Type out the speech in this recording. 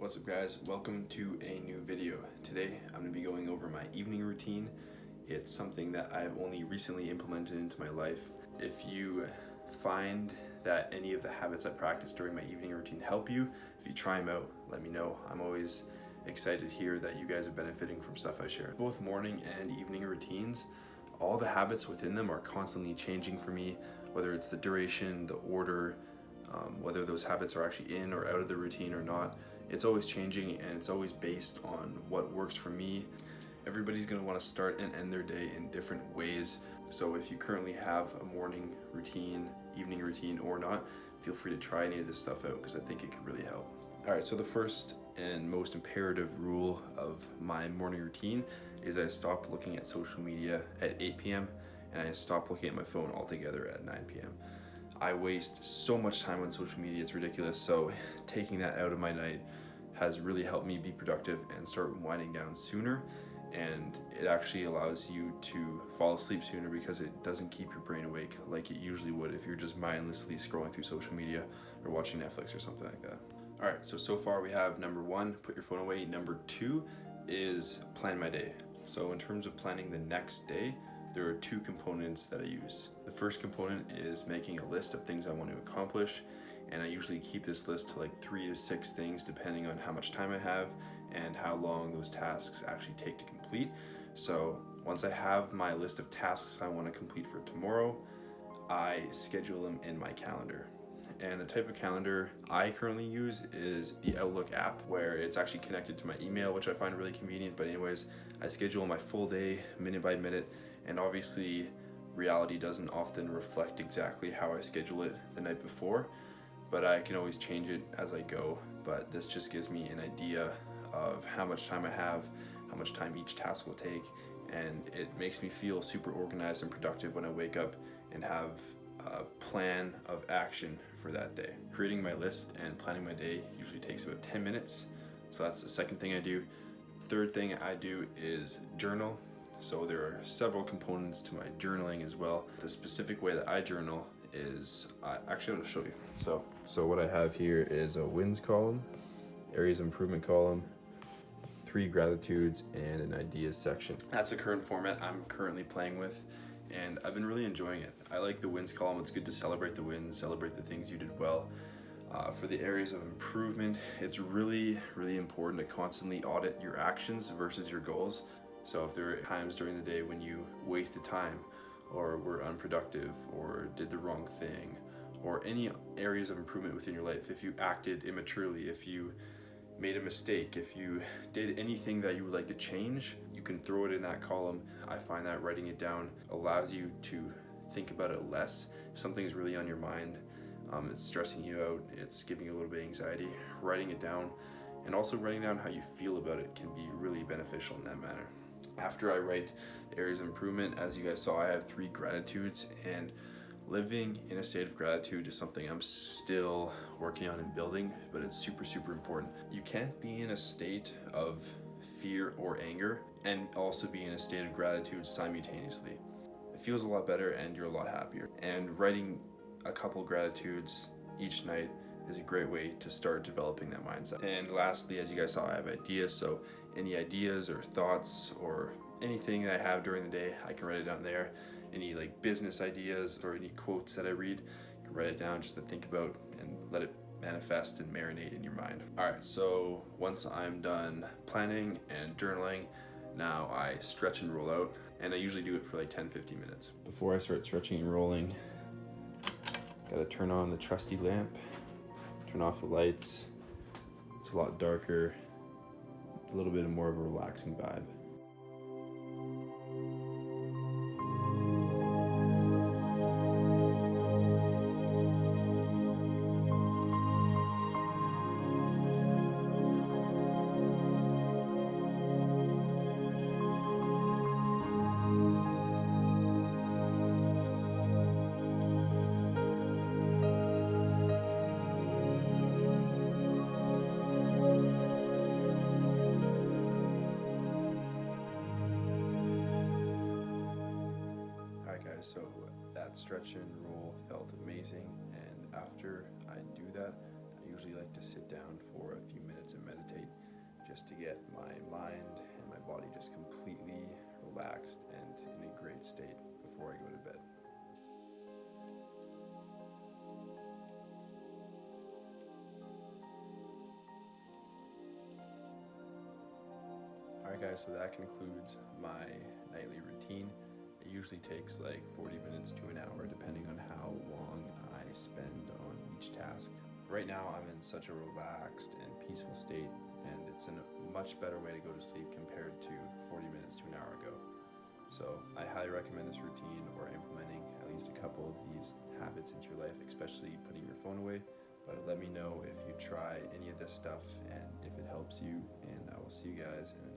What's up guys, welcome to a new video. Today I'm going to be going over my evening routine. It's something that I've only recently implemented into my life. If you find that any of the habits I practice during my evening routine help you, if you try them out, let me know. I'm always excited to hear that you guys are benefiting from stuff I share. Both morning and evening routines, all the habits within them are constantly changing for me, whether it's the duration, the order, whether those habits are actually in or out of the routine or not. It's always changing and it's always based on what works for me. Everybody's going to want to start and end their day in different ways. So if you currently have a morning routine, evening routine or not, feel free to try any of this stuff out because I think it could really help. Alright, so the first and most imperative rule of my morning routine is I stop looking at social media at 8 p.m. and I stop looking at my phone altogether at 9 p.m. I waste so much time on social media, it's ridiculous. So taking that out of my night has really helped me be productive and start winding down sooner. And it actually allows you to fall asleep sooner because it doesn't keep your brain awake like it usually would if you're just mindlessly scrolling through social media or watching Netflix or something like that. All right, so far we have number one, put your phone away. Number two is plan my day. So in terms of planning the next day, there are two components that I use. The first component is making a list of things I want to accomplish, and I usually keep this list to like 3 to 6 things depending on how much time I have and how long those tasks actually take to complete. So once I have my list of tasks I want to complete for tomorrow, I schedule them in my calendar. And the type of calendar I currently use is the Outlook app, where it's actually connected to my email, which I find really convenient. But anyways, I schedule my full day minute by minute, and obviously reality doesn't often reflect exactly how I schedule it the night before, but I can always change it as I go. But this just gives me an idea of how much time I have, how much time each task will take, and it makes me feel super organized and productive when I wake up and have a plan of action for that day. Creating my list and planning my day usually takes about 10 minutes, so that's the second thing I do. Third thing I do is journal. So there are several components to my journaling as well. The specific way that I journal is, actually I'm gonna show you. So what I have here is a wins column, areas of improvement column, 3 gratitudes, and an ideas section. That's the current format I'm currently playing with, and I've been really enjoying it. I like the wins column. It's good to celebrate the wins, celebrate the things you did well. For the areas of improvement, it's really important to constantly audit your actions versus your goals. So if there are times during the day when you wasted time or were unproductive or did the wrong thing, or any areas of improvement within your life, if you acted immaturely, if you made a mistake, if you did anything that you would like to change, you can throw it in that column. I find that writing it down allows you to think about it less. If something's really on your mind, it's stressing you out, it's giving you a little bit of anxiety, writing it down, and also writing down how you feel about it can be really beneficial in that manner. After I write the areas of improvement, as you guys saw, I have 3 gratitudes, and living in a state of gratitude is something I'm still working on and building, but it's super important. You can't be in a state of fear or anger and also be in a state of gratitude simultaneously. It feels a lot better and you're a lot happier. And writing a couple gratitudes each night is a great way to start developing that mindset. And lastly, as you guys saw, I have ideas. So any ideas or thoughts or anything that I have during the day, I can write it down there. Any like business ideas or any quotes that I read, you can write it down just to think about and let it manifest and marinate in your mind. All right, so once I'm done planning and journaling, now I stretch and roll out, and I usually do it for like 10-15 minutes. Before I start stretching and rolling, gotta turn on the trusty lamp, turn off the lights. It's a lot darker, a little bit more of a relaxing vibe. So that stretch and roll felt amazing, and after I do that, I usually like to sit down for a few minutes and meditate. get my mind and my body just completely relaxed and in a great state before I go to bed. Alright guys, so that concludes my nightly routine. It usually takes like 40 minutes to an hour depending on how long I spend on each task. Right now I'm in such a relaxed and peaceful state, and it's a much better way to go to sleep compared to 40 minutes to an hour ago. So I highly recommend this routine or implementing at least a couple of these habits into your life, especially putting your phone away. But let me know if you try any of this stuff and if it helps you, and I will see you guys in the